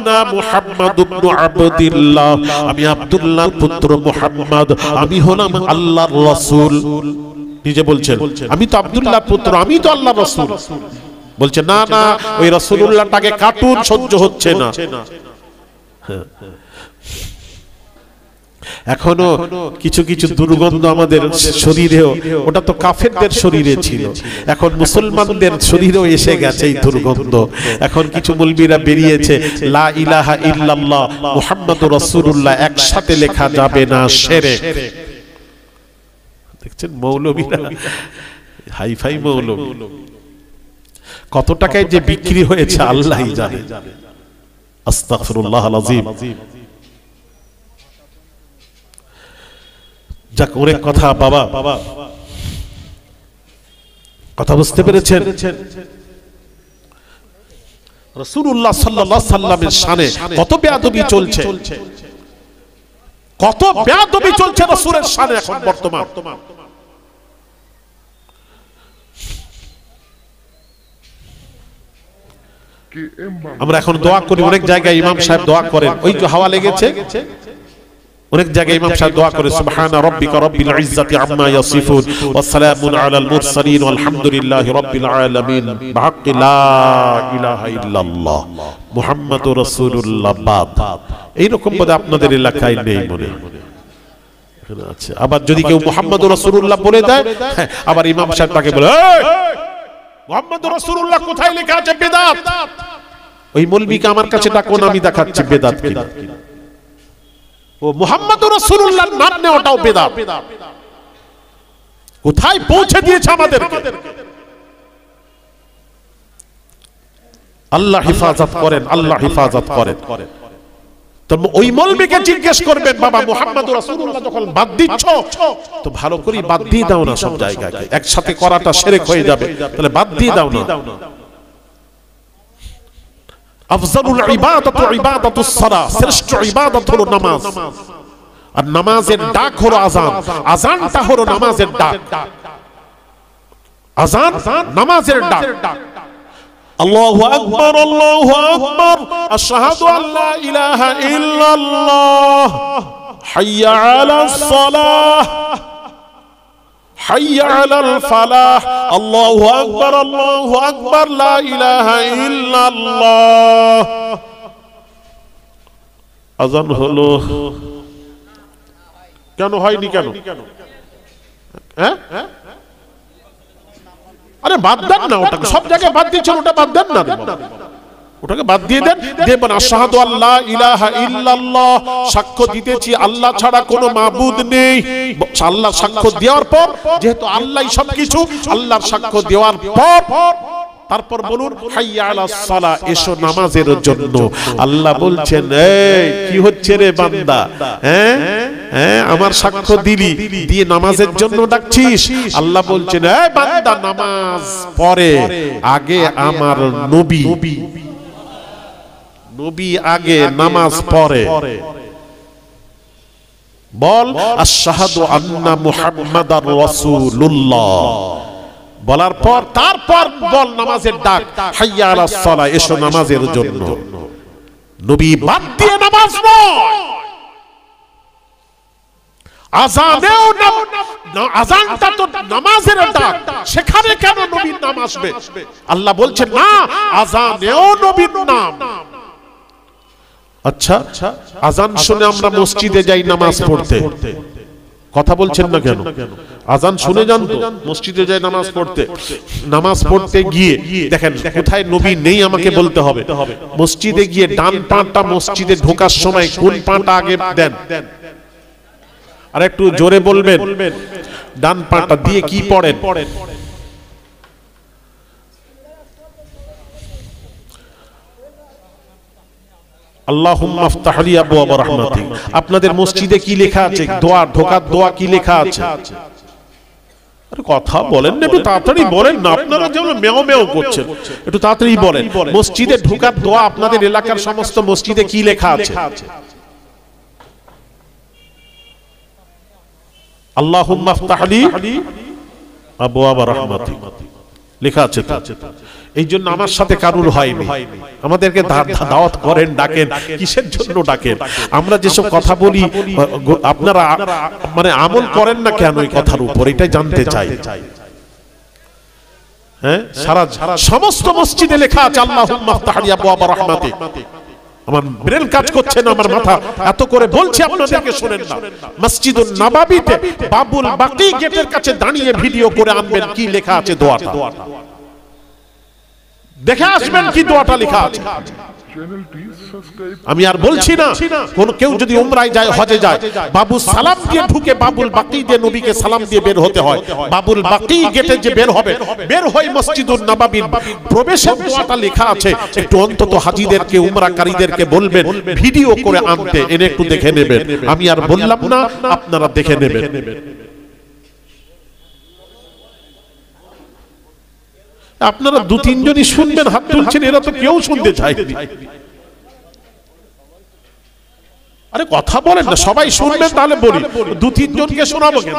আনা মুহাম্মদ ইবনে আবদুল্লাহ, আমি আব্দুল্লাহ পুত্র মুহাম্মদ, আমি হলাম আল্লাহর রাসূল। নিজে বলছেন আমি তো আব্দুল্লাহ পুত্র, আমি তো আল্লাহর রাসূল। বলছে না না, ওই রাসূলুল্লাহটাকে কাটুন, সহ্য হচ্ছে না। এখনো কিছু কিছু দুর্গন্ধ আমাদের শরীরেও, ওটা তো কাফেরদের শরীরে ছিল, এখন মুসলমানদের শরীরেও এসে গেছে এই দুর্গন্ধ। এখন কিছু মৌলবীরা বেরিয়েছে লা ইলাহা ইল্লাল্লাহ মুহাম্মাদুর রাসূলুল্লাহ একসাথে লেখা যাবে না, শিরক। দেখছেন মৌলবীরা, হাইফাই মৌলবী, কত টাকায় যে বিক্রি হয়েছে আল্লাহই জানে। আস্তাগফিরুল্লাহ আল-আযীম। যাক, অনেক কথা বাবা, কথা বুঝতে পেরেছেন? রাসূলুল্লাহ সাল্লাল্লাহু আলাইহি সাল্লামের শানে কত বেয়াদবি চলছে, কত বেয়াদবি চলছে রাসূলের শানে এখন বর্তমান। আমরা এখন দোয়া করি, অনেক জায়গায় ইমাম সাহেব দোয়া করেন, ওই যে হাওয়া লেগেছে, অনেক জায়গায় ইমাম সাহেব দোয়া করে সুবহানা রাব্বিকা রাব্বিল ইজ্জাতি আম্মা ইয়াসিফুন ওয়া সালামুন আলাল মুরসালিন ওয়ালহামদুলিল্লাহি রাব্বিল আলামিন বিহাক্কি লা ইলাহা ইল্লাল্লাহ মুহাম্মাদুর রাসূলুল্লাহ। বাদ এইরকম বোধ আপনাদের এলাকায় নেই মনে আছে। আবার যদি কেউ মুহাম্মাদুর রাসূলুল্লাহ বলে দেয়, আবার ইমাম সাহেব তাকে বলে মুহাম্মাদুর রাসূলুল্লাহ কোথায় লেখা আছে? বিদআত। ওই মৌলবীকে আমার কাছে ডাকুন, আমি দেখাচ্ছি বেদাত কিনা। ও মুহাম্মাদুর রাসূলুল্লাহর নাম নেওয়াটাও বেদাত। কোথায় পৌঁছে দিয়েছে আমাদেরকে। আল্লাহ হেফাজত করেন, আল্লাহ হেফাজত করেন। তো ওই মৌলবীকে জিজ্ঞেস করবেন, বাবা মুহাম্মাদুর রাসূলুল্লাহ যখন বাদ দিচ্ছ তো ভালো করে বাদ দিয়ে দাও না, সব জায়গায় একসাথে করাটা শিরক হয়ে যাবে, তাহলে বাদ দিয়ে দাও না। আফজালুল ইবাদাতু ইবাদাতুস সালাহ, শ্রেষ্ঠ ইবাদত হলো নামাজ, আর নামাজের ডাক হলো আযান, আযানটা হলো নামাজের ডাক, আযান নামাজের ডাক। আল্লাহু আকবার, আল্লাহু আকবার, আশহাদু আল্লা ইলাহা ইল্লাল্লাহ, হাইয়া আলাস সালাহ, হাইয়া আলাল ফালাহ, আল্লাহু আকবার, আল্লাহু আকবার, লা ইলাহা ইল্লাল্লাহ। আযান হলো, কেন হয়নি কেন? হ্যাঁ, আরে বাদ দেন না ওটাকে, সব জায়গায় বাদ দিচ্ছেন, ওটা বাদ দেন না, ওটাকে বাদ দিয়ে দেন। দেবেন আশহাদু আল্লা ইলাহা ইল্লাল্লাহ, সাক্ষ্য দিতেছি আল্লাহ ছাড়া কোনো মাবুদ নেই। আল্লাহ সাক্ষ্য দেওয়ার পর, যেহেতু আল্লাহই সবকিছু, আল্লাহর সাক্ষ্য দেওয়ার পর তারপর বলুন হাইয়া আলাস সালাহ, এসো নামাজের জন্য। আল্লাহ বলছেন এই কি হচ্ছে রে বান্দা, হ্যাঁ হ্যাঁ আমার সাক্ষ্য দিলি, দিয়ে নামাজের জন্য ডাকছিস। আল্লাহ বলছেন এই বান্দা নামাজ পড়ে, আগে আমার নবী, নবী আগে নামাজ পড়ে। বল আশহাদু আন্না মুহাম্মাদার রাসূলুল্লাহ, বলার পর তারপর বল নামাজের ডাক, হাইয়া আলাস সালাহ, এসো নামাজের জন্য। নবী বাদ দিয়ে নামাজ নয়, আযানেও আযানটা তো নামাজের ডাক, সেখানে কেন নবীর নাম আসবে? আল্লাহ বলছেন না, আযানেও নবীর নাম। আচ্ছা, আযান শুনে আমরা মসজিদে যাই নামাজ পড়তে, কথা বলছেন না কেন? আযান শুনে যান তো, মসজিদে যায় নামাজ পড়তে। নামাজ পড়তে গিয়ে দেখেন কোথায় নবী নেই আমাকে বলতে হবে। মসজিদে গিয়ে ডান পাটা মসজিদে ঢোকার সময় কোন পাটা আগে দেন? আর একটু জোরে বলবেন, ডান পাটা দিয়ে কি পড়েন? আল্লাহুম্মা আফতাহ লি আবওয়াব রাহমাতিক। আপনাদের মসজিদে কি লেখা আছে? দোয়া, ঢোকার দোয়া কি লেখা আছে? আরে কথা বলেন না, একটু তাড়াতাড়ি বলেন না, আপনারা যেন মেও মেও করছেন, একটু তাড়াতাড়ি বলেন। মসজিদে ঢোকার দোয়া আপনাদের এলাকার সমস্ত মসজিদে কি লেখা আছে? আল্লাহুম্মা আফতাহ লি আবওয়াব রাহমাতিক লেখা আছে তো। এই জন্য আমার সাথে কারুর হয়নি। আমাদেরকে দাওয়াত করেন, ডাকেন, কিসের জন্য ডাকেন? আমরা যেসব কথা বলি আপনারা মানে আমল করেন না কেন এই কথার উপর, এটাই জানতে চাই। হ্যাঁ, সারা সমস্ত মসজিদে লেখা আছে আল্লাহুম্মা আফতাহ লি আবওয়াবা রাহমাতিক। আমার ব্রেন কাজ করছে না, আমার মাথা এত করে বলছে, আপনাদেরকে শুনেন না। মসজিদুন নববীতে বাবুল বাকি গেটের কাছে দাঁড়িয়ে ভিডিও করে আনবেন কি লেখা আছে দোয়াটা, দেখে আসবেন কি দোয়াটা লেখা আছে। আমি আর বলছি না কোন কেউ যদি উমরায় যায়, হজে যায়, বাবু সালাম দিয়ে ঢুকে বাবুল বাকি দিয়ে নবীকে সালাম দিয়ে বের হতে হয়। বাবুল বাকি গেটে যে বের হবে, বের হয় মসজিদুন নববীর প্রবেশের দোয়াটা লেখা আছে। একটু অন্তত হাজীদেরকে, উমরাকারীদেরকে বলবেন ভিডিও করে আনতে, এনে একটু দেখে নেবেন। আমি আর বললাম না, আপনারা দেখে নেবেন। আপনারা দু তিনজনই শুনবেন, হাত তুলছেন, এরা তো কেউ শুনতে চায়। আরে কথা বলেন না, সবাই শুনবেন তাহলে বলি, দু তিনজনকে শোনাবো কেন?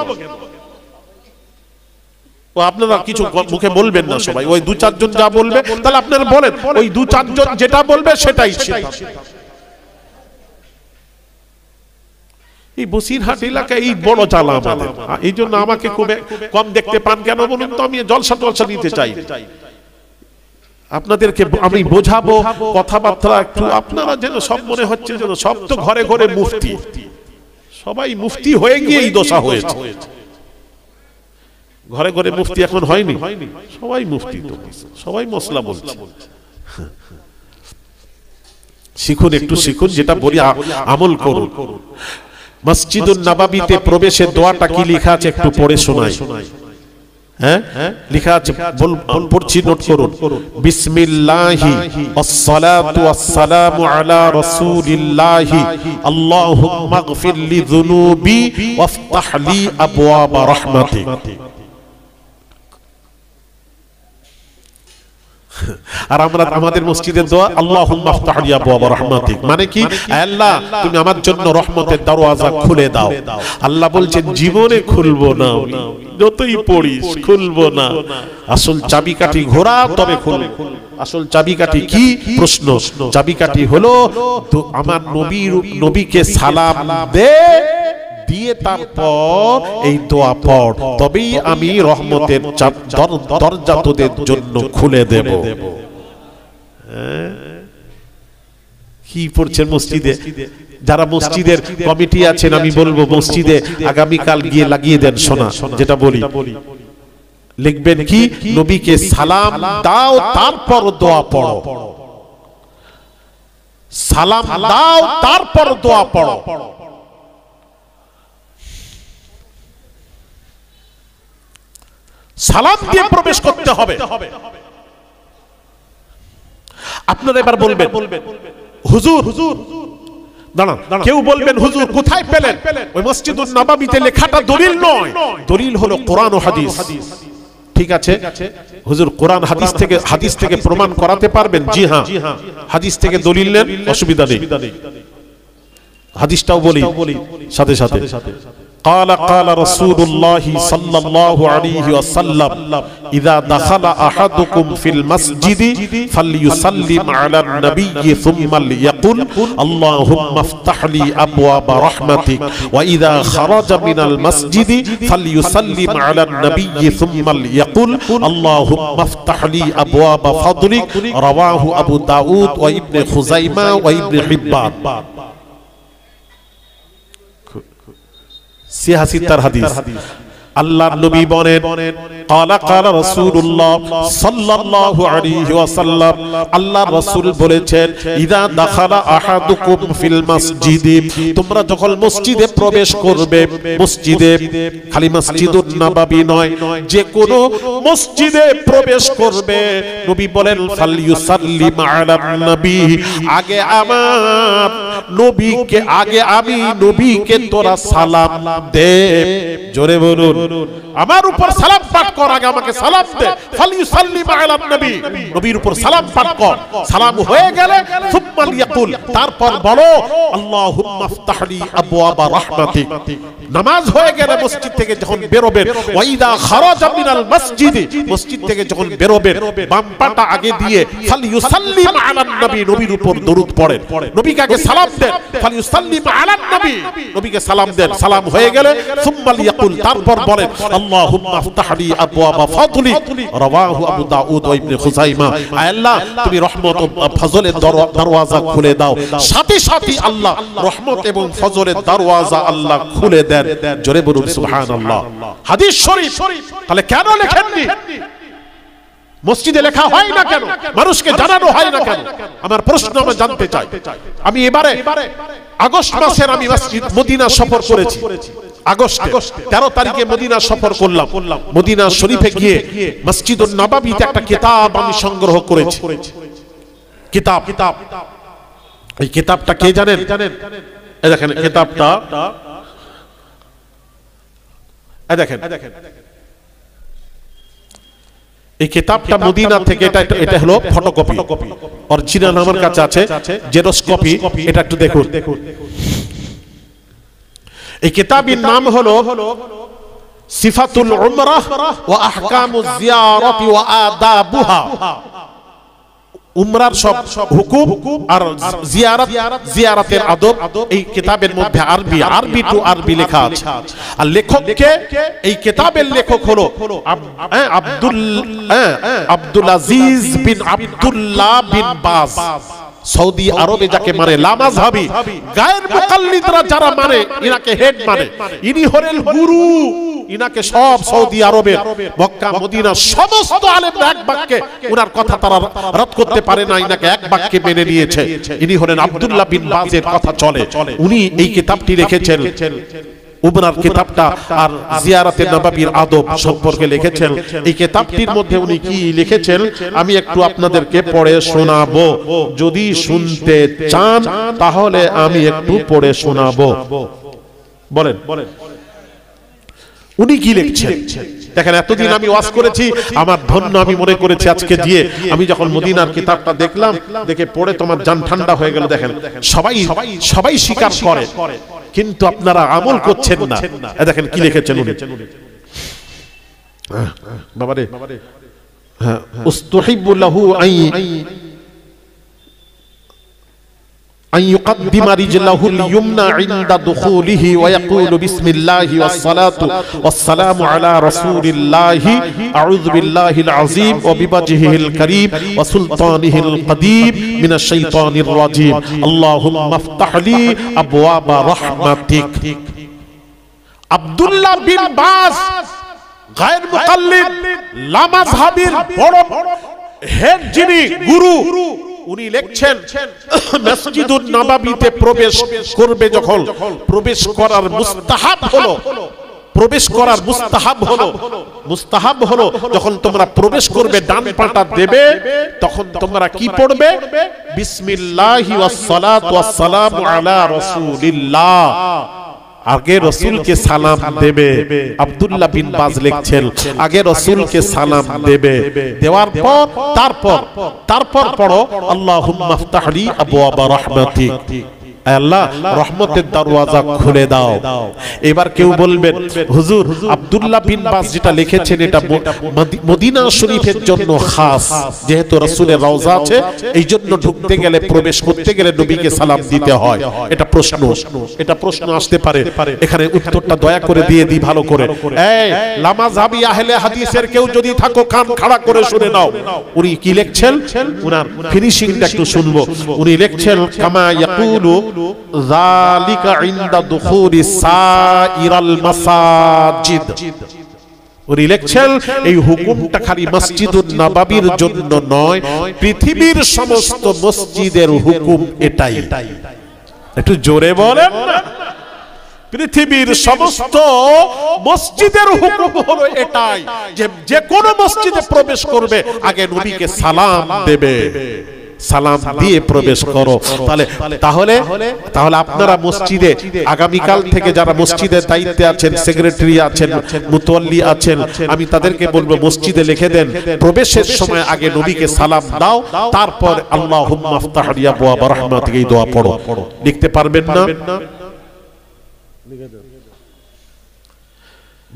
ও আপনারা কিছু মুখে বলবেন না, সবাই ওই দু চারজন যা বলবে তাহলে আপনারা বলেন, ওই দু চারজন যেটা বলবে সেটাই। এই বসিরহাট এলাকায় এই বড় জ্বালা আমাদের, এই জন্য আমাকে খুব কম দেখতে পান কেন বলুন তো? আমি জলসা টলসা নিতে চাই, আপনাদেরকে আমি বোঝাবো কথাবার্তা একটু, আপনারা যেন সব মনে হচ্ছে যেন সব তো ঘরে ঘরে মুফতি, সবাই মুফতি হয়ে গিয়ে এই দশা হয়েছে। ঘরে ঘরে মুফতি এখন হয়নি, সবাই মুফতি, তো সবাই মশলা বলছে। শিখুন, একটু শিখুন, যেটা বলি আমল করুন। মসজিদুন নববীতে প্রবেশের দোয়াটা কি লেখা আছে একটু পড়ে শোনাই। হ্যাঁ, লেখা আছে, পড়ছি, নোট করুন। বিসমিল্লাহি ওয়াসসালাতু ওয়াসসালামু আলা রাসূলিল্লাহি আল্লাহুম্মা ইগফির লি যুনুবি ওয়াফতাহ লি আবওয়াবা রাহমাতিক। আর আমরা আমাদের মসজিদের দোয়া আল্লাহুম্মা আফতাহ লি আবওয়াবা রাহমাতিক, মানে কি? আল্লাহ তুমি আমার জন্য রহমতের দরওয়াজা খুলে দাও। আল্লাহ বলছেন জীবনে খুলবো না, যতই পড়িস খুলবো না। আসল চাবিকাঠি ঘোরা, তবে খুলবো। আসল চাবিকাঠি কি? প্রশ্ন। চাবিকাঠি হলো আমার নবীকে সালাম দে, দিয়ে তারপর এই দোয়া পড়, তবেই আমি রহমতের দরজা তোদের জন্য খুলে দেব। কি পড়ছেন মসজিদে? যারা মসজিদের কমিটি আছেন, আমি বলবো মসজিদে আগামীকাল গিয়ে লাগিয়ে দেন শোনা, যেটা বলি লিখবেন কি? নবীকে সালাম দাও, তারপর দোয়া পড়ো। সালাম দাও, তারপর দোয়া পড়ো। সালাম দিয়ে প্রবেশ করতে হবে। আপনারা এবার বলবেন হুজুর, দাঁড়ান, কেউ বলবেন হুজুর কোথায় পেলেন? ওই মসজিদুন নববীতে লেখাটা দলিল নয়, দলিল হলো কোরআন ও হাদিস। ঠিক আছে হুজুর, কোরআন হাদিস থেকে প্রমাণ করাতে পারবেন? জি হ্যাঁ, হাদিস থেকে দলিল নেন, অসুবিধা নেই। হাদিসটাও বলি সাথে সাথে। قال رسول الله صلى الله عليه وسلم إذا دخل أحدكم في المسجد فليسلم على النبي ثم ليقل اللهم افتح لي أبواب رحمتك وإذا خرج من المسجد فليسلم على النبي ثم ليقل اللهم افتح لي أبواب فضلك رواه أبو داود وابن خزيمة وابن حبان। সিহাসিতার হাদিস। আল্লাহর নবী বলেন ক্বালা রাসূলুল্লাহ সাল্লাল্লাহু আলাইহি ওয়াসাল্লাম, আল্লাহর রাসূল বলেছেন ইযা দাখালা আহাদুকুম ফিল মাসজিদি, তোমরা যখন মসজিদে প্রবেশ করবে, মসজিদে খালি মসজিদুন নববী নয়, যে কোনো মসজিদে প্রবেশ করবে, নবী বলেন ফালইউসাল্লিম আলান নবী, আগে আমার নবীকে, আগে আমি নবীকে তোরা সালাম দে। জোরে বলুন, আমার উপর সালাম পাঠ কর, আগে আমাকে সালাম দে। ফালইউসাল্লিম আলান নবী, নবীর উপর সালাম পাঠ কর। সালাম হয়ে গেলে সুম্মা লিয়াকুল, তারপর বলো আল্লাহুম্মা আফতাহ লি আবওয়াবা রাহমাতিক, নামাজ হয়ে গেলে মসজিদ থেকে যখন বেরোবেন, ওয়াইদা খারাজা মিনাল মসজিদ, মসজিদ থেকে যখন বেরোবেন বাম পাটা আগে দিয়ে ফালিয়ুসাল্লিম আলান নবী, নবীর উপর দরুদ পড়েন, নবীকে আগে সালাম দেন, ফালিয়ুসাল্লিম আলান নবী, নবীকে সালাম দেন। সালাম হয়ে গেলে সুম্মা লিয়াকুল, তারপর বলেন আল্লাহুম্মা আফতাহলি আবওয়াবা ফাদলি, রাওয়াহু আবু দাউদ ও ইবনে খুযাইমা। আয় আল্লাহ তুমি রহমত ও ফজলের দরওয়াজা খুলে দাও। সাথে সাথে আল্লাহ রহমত এবং ফজলের দরওয়াজা আল্লাহ খুলে দেন। জোরে বলুন সুবহানাল্লাহ। হাদিস শরীফ। তাহলে কেন লেখেননি? মসজিদে লেখা হয় না কেন? মানুষকে জানানো হয় না কেন? আমার প্রশ্ন আমি জানতে চাই। আমি এবারে আগস্ট মাসের আমি মসজিদ মদিনা সফর করেছি। আগস্টে 13 তারিখে মদিনা সফর করলাম। মদিনা শরীফে গিয়ে মসজিদুন নববীতে একটা কিতাব আমি সংগ্রহ করেছি। কিতাব, এই কিতাবটা কে জানেন? এই দেখেন কিতাবটা, এই দেখেন এই কিতাবটা মদিনা থেকে, এটা হলো ফটোকপি, অরিজিনাল আমার কাছে আছে জেরক্স কপি। এটা একটু দেখুন। এই কিতাবের নাম হলো সিফাতুল উমরাহ ওয়া আহকামুজ জিয়ারাতি ওয়া আদাবুহা। উমরার সব হুকুম আর জিয়ারতের আদব এই কিতাবের মধ্যে আরবি টু আরবি লেখা আছে। আর লেখককে, এই কিতাবের লেখক হলো আব্দুল আজিজ বিন আব্দুল্লাহ বিন বাজ। সৌদি আরবে যাকে মানে লামাযহাবি গায়ের মুকাল্লিদরা যারা মানে, ইনাকে হেড মানে, ইনি হলেন গুরু। ইনাকে সব সৌদি আরবের মক্কা মদিনা সমস্ত আলেমরা এক বাক্যে ওনার কথা তারা রদ করতে পারে না, ইনাকে এক বাক্যে মেনে নিয়েছে। ইনি হলেন আব্দুল্লাহ বিন বাজের কথা চলে। উনি এই কিতাবটি লিখেছেন, উমরার কিতাবটা আর জিয়ারতে নববীর আদব সম্পর্কে লিখেছেন। এই কিতাবটির মধ্যে উনি কি লিখেছেন আমি একটু আপনাদেরকে পড়ে শোনাবো। যদি শুনতে চান তাহলে আমি একটু পড়ে শোনাবো। বলেন উনি কি লিখছেন। দেখেন এতদিন আমি ওয়াজ করেছি, আমার ধন্য আমি মনে করেছি আজকে দিয়ে আমি যখন মদিনার কিতাবটা দেখলাম, দেখে পড়ে তোমার জান ঠান্ডা হয়ে গেল। দেখেন সবাই স্বীকার করে, কিন্তু আপনারা আমল করছেন না। দেখেন কি লিখেছেন উনি। বাবারে, উস্তুহিব্বু লাহু أن يقدم رجله اليمنى عند دخوله ويقول بسم الله والصلاة والسلام على رسول الله أعوذ بالله العظيم وبوجهه الكريم وسلطانه القديم من الشيطان الرجيم اللهم افتح لي أبواب رحمتك। আব্দুল্লাহ বিন বাজ গায়ের মুকাল্লিদ লামাযহাবির বড় হেড যিনি গুরু, উনি লিখছেন মসজিদুন নববীতে প্রবেশ করবে যখন, প্রবেশ করার মুস্তাহাব হলো যখন তোমরা প্রবেশ করবে ডান পাটা দেবে, তখন তোমরা কি পড়বে? বিসমিল্লাহি ওয়াস সালাতু ওয়াস সালামু আলা রাসূলিল্লাহ। আগে রসুলকে সালাম দেবে। আব্দুল্লাহ বিন বাজ লিখছেন আগে রসুলকে সালাম দেবে, দেওয়ার পর তারপর পড়ো আল্লাহুম্মা আফতাহ লি আবওয়াবা রাহমাতিক। আল্লাহ রহমতের দরওয়াজা খুলে দাও। এবার কেউ বলবেন হুজুর আব্দুল্লাহ বিন বাজ যেটা লিখেছেন এটা মদিনা শরীফের জন্য খাস, যেহেতু রাসূলের রওজা আছে এই জন্য ঢুকতে গেলে, প্রবেশ করতে গেলে নবীকে সালাম দিতে হয়। এটা প্রশ্ন আসতে পারে, এখানে উত্তরটা দয়া করে দিয়ে দিই ভালো করে। এই লামাযহাবি আহলে হাদিসের কেউ যদি থাকো কান খাড়া করে শুনে নাও। উনি কি লিখছেন, উনার ফিনিশিংটা একটু শুনবো। উনি লিখছেন কামা ইয়াকুলু যালিকা ইনদা দুখুলি সাইরাল মাসাজিদ। উনি লিখছেন এই হুকুমটা খালি মসজিদুন নববীর জন্য নয়, পৃথিবীর সমস্ত মসজিদের হুকুম এটাই। একটু জোরে বলেন না। পৃথিবীর সমস্ত মসজিদের হুকুম হলো এটাই যে যে কোন মসজিদে প্রবেশ করবে আগে নবীকে সালাম দেবে, সালাম দিয়ে প্রবেশ করো। তাহলে আপনারা মসজিদে আগামীকাল থেকে যারা মসজিদের দায়িত্বে আছেন, সেক্রেটারি আছেন, মুতওয়াল্লি আছেন, আমি তাদেরকে বলবো মসজিদে লিখে দেন প্রবেশের সময় আগে নবীকে সালাম দাও, তারপর আল্লাহুম্মা আফতাহ লি আবওয়াবা রাহমাতিক এই দোয়া পড়ো। লিখতে পারবেন না?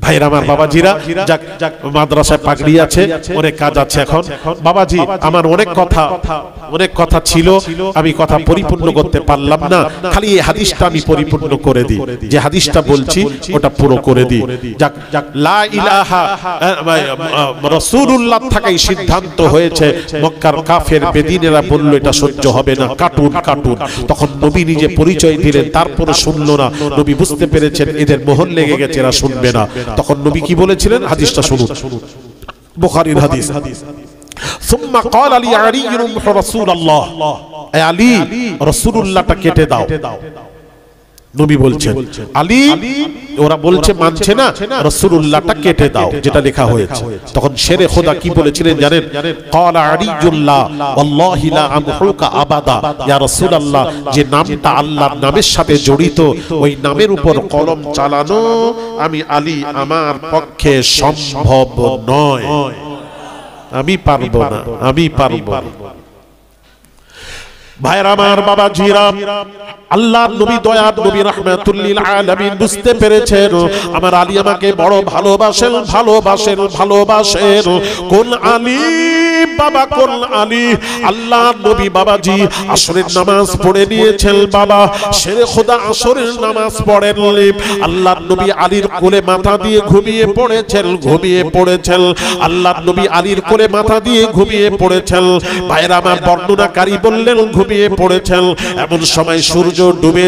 ভাইরা আমার, বাবাজিরা, যাক মাদ্রাসায় পাগড়ি আছে, অনেক কাজ আছে এখন। বাবাজি, আমার অনেক কথা ছিল, আমি কথা পরিপূর্ণ করতে পারলাম না, খালি এই হাদিসটা আমি পরিপূর্ণ করে দিই, যে হাদিসটা বলছি ওটা পুরো করে দিই। যাক, লা ইলাহা রাসূলুল্লাহ থাকাই সিদ্ধান্ত হয়েছে। মক্কার কাফের বেদিনেরা বলল এটা সহ্য হবে না, কাটুন। তখন নবী নিজে পরিচয় দিলেন, তারপরে শুনলো না। নবী বুঝতে পেরেছেন এদের মোহর লেগে গেছে, এরা শুনবে না। তখন নবী কি বলেছিলেন, হাদিসটা শুনুন, বুখারীর হাদিস। সুম্মা ক্বালা লি আলী রাসূলুল্লাহ, এ আলী, রাসূলুল্লাহটা কেটে দাও। নবী বলছেন, আলী, ওরা বলছে মানছে না, রাসূলুল্লাহটা কেটে দাও, যেটা লেখা হয়েছে। তখন শেরে খোদা কি বলেছিলেন জানেন? ক্বালা আলীউল্লাহ ওয়াল্লাহি লা আমহুকা আবাদা, ইয়া রাসূলুল্লাহ, যে নামটা আল্লাহর নামের সাথে জড়িত, ওই নামের উপর কলম চালানো আমি আলী, আমার পক্ষে সম্ভব নয়, আমি পারবো না। ভাইরা আমার, বাবাজিরা, আল্লাহর নবী, দয়ার নবী, রাহমাতুল লিল আলামিন বুঝতে পেরেছেন আমার আলী আমাকে বড় ভালোবাসেন। কোন আলী বাবা, কোন আলী? আল্লাহর নবী বাবাজি আসরের নামাজ পড়ে নিয়েছেন। বাবা শেরে খোদা আসরের নামাজ পড়েন, আল্লাহর নবী আলীর কোলে মাথা দিয়ে ঘুমিয়ে পড়েছেন। আল্লাহর নবী আলীর কোলে মাথা দিয়ে ঘুমিয়ে পড়েছেন। ভাইরা আমার, বর্ণনাকারী বললেন ঘুমিয়ে পড়েছেন। এমন সময় সূর্য ডুবে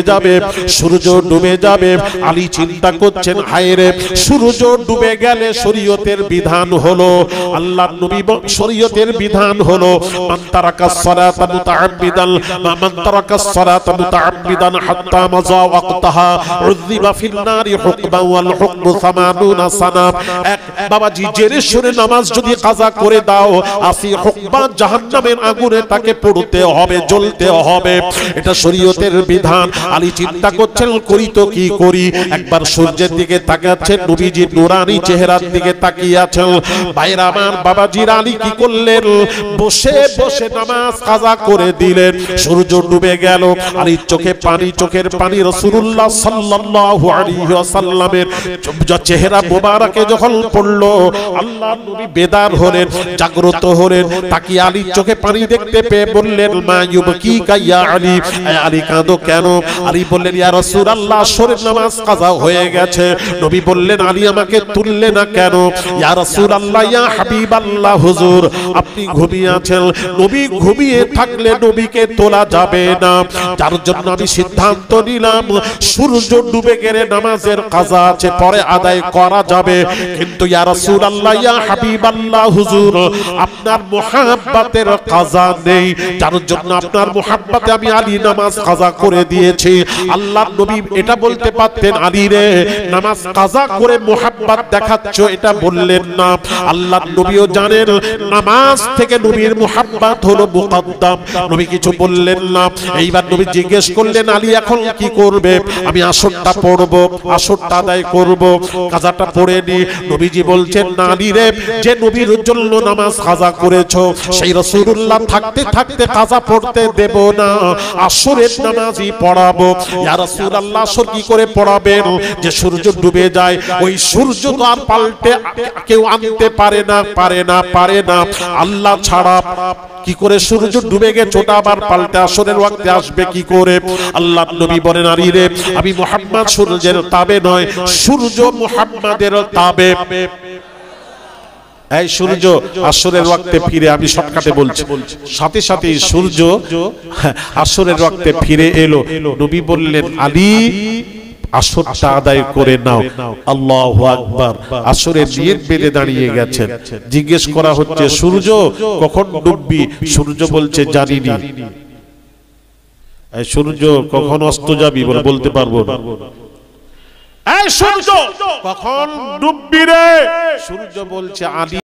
যাবে। আলী চিন্তা করছেন, হায় রে, সূর্য ডুবে গেলে শরীয়তের বিধান হলো, আল্লাহর নবী শরীয়তের বিধান হলো, মান তারাকাস সালাতা মুতাআম্মিদান হাত্তা মাজা ওয়াক্তাহা উযিবা ফিন নারি হুকমান ওয়াল হুকমু 80 সানা। এক বাবাজি, জেনে শুনে নামাজ যদি কাজা করে দাও, 80 হুকমান জাহান্নামের আগুনে তাকে পড়তে হবে, জ্বলতে হবে। এটা শরীয়তের বিধান। আলী চিন্তা করছেন, করি তো কি করি। একবার সূর্যের দিকে তাকাচ্ছেন, নবীজি নুরানি চেহারার দিকে তাকিয়ে আছেন। ভাইরা আমার, বাবাজির আলী কি করলেন? বসে নামাজ কাজা করে দিলেন। সূর্য ডুবে গেল, আলীর চোখের পানি রাসূলুল্লাহ সাল্লাল্লাহু আলাইহি ওয়াসাল্লামের চেহারা মোবারকে যখন পড়লো, আল্লাহর নবী বেদার হলেন, জাগ্রত হলেন। তাকিয়ে আলীর চোখে পানি দেখতে পেয়ে বললেন, মা ইউবকিকা ইয়া আলী, আলী কাঁদো কেন? আলী বললেন, ইয়া রাসূলুল্লাহ, আসরের নামাজ কাজা হয়ে গেছে। নবী বললেন, আলী আমাকে তুললে না কেন? ইয়া রাসূলুল্লাহ, ইয়া হাবিবাল্লাহ, হুজুর আপনি ঘুমিয়ে আছেন। নবী ঘুমিয়ে থাকলে নবীকে তোলা যাবে না, যার জন্য আমি সিদ্ধান্ত নিলাম সূর্য ডুবে গেলে নামাজের কাজা আছে, পরে আদায় করা যাবে। কিন্তু ইয়া রাসূলুল্লাহ, ইয়া হাবিবাল্লাহ, হুজুর আপনার মুহাব্বতের কাজা নেই, যার জন্য আপনার মুহাব্বতে আমি আলী নামাজ কাজা করে দিয়েছি। আল্লাহর নবী এটা বলতে পারতেন, আলী রে, নামাজ কাজা করে মুহাব্বত দেখাচ্ছ, এটা বললেন না। আল্লাহর নবীও জানেন নামাজ থেকে নবীর মুহাব্বত হলো মুকদ্দম। নবী কিছু বললেন না। এইবার নবী জিজ্ঞেস করলেন, আলী এখন কি করবে? আমি আসরটা পড়ব, আসরটা আদায় করব, কাজাটা পড়ে নি। নবীজি বলছেন, না আলী রে, যে নবীর জন্য নামাজ কাজা করেছো, সেই রাসূলুল্লাহ থাকতে কাজা পড়তে দেব না, আসরের নামাজই পড়াবো। ইয়া রাসূলুল্লাহ, আসর কি করে পড়াবেন? যে সূর্য ডুবে যায়, ওই সূর্য তো আর পাল্টে কেউ আনতে পারে না, আল্লাহ ছাড়া। কি করে সূর্য ডুবে গেছে, ওটা আবার পাল্টে আসরের ওয়াক্তে আসবে কি করে? আল্লাহর নবী বলেন, আলী রে, আমি মুহাম্মদ সূর্যের তাবে নয়, সূর্য মুহাম্মাদের তাবে। এই সূর্য আসরের ওয়াক্তে ফিরে, আমি শর্টকাটে বলছি, সাথে সূর্য আসরের ওয়াক্তে ফিরে এলো। নবী বললেন, আলী আসরটা আদায় করে নাও। আল্লাহু আকবার। আসরের নিয়ত বেঁধে দাঁড়িয়ে গেছেন। জিজ্ঞেস করা হচ্ছে, সূর্য কখন ডুববি? সূর্য বলছে, জানি না। এই সূর্য কখন অস্ত যাবি? বলতে পারবো না। এই সূর্য কখন ডুববি রে? সূর্য বলছে, আলী